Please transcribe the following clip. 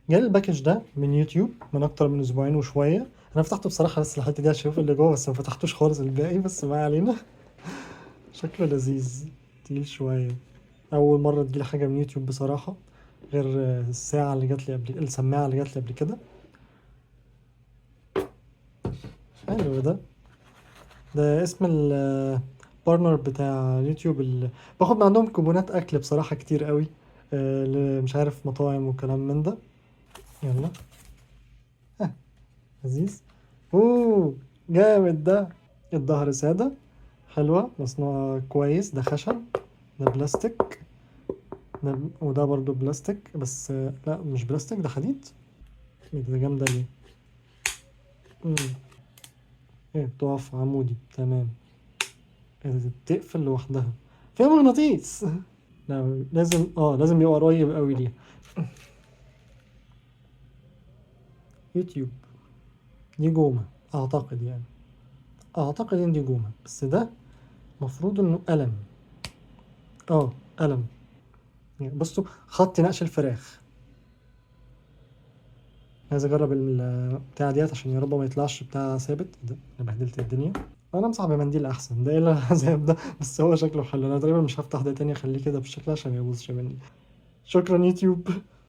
جالي الباكج ده من يوتيوب من اكتر من اسبوعين وشويه. انا فتحته بصراحه بس الحته دي عشان اشوف اللي جوه، بس ما فتحتوش خالص الباقي، بس ما علينا. شكله لذيذ، تقيل شويه. اول مره تجيلي حاجه من يوتيوب بصراحه، غير الساعه اللي جات لي قبل، السماعه اللي جات لي قبل كده. حلو ده اسم البارتنر بتاع يوتيوب اللي باخد من عندهم كوبونات اكل بصراحه كتير قوي. مش عارف مطاعم وكلام من ده. يلا. لذيذ. اوه، جامد ده. الظهر سادة، حلوة، مصنوعة كويس. ده خشب، ده بلاستيك، وده برضو بلاستيك، بس لا مش بلاستيك، ده حديد. ايه ده جامدة دي. مم. ايه، بتقف عمودي، تمام. ايه ده، بتقفل لوحدها، فيها مغناطيس. لا لازم يبقى قريب قوي ليها. يوتيوب. دي جومة اعتقد يعني، اعتقد ان دي جومة، بس ده مفروض انه قلم. اه، قلم. يعني بصوا، خط نقش الفراخ. عايز اجرب البتاع ديت عشان يا رب ما يطلعش بتاع ثابت. ده انا بهدلت الدنيا. انا امسح بمنديل احسن، ده ايه العذاب ده؟ بس هو شكله حلو. انا تقريبا مش هفتح ده تاني، اخليه كده بالشكل عشان ما يبوظش مني. شكرا يوتيوب.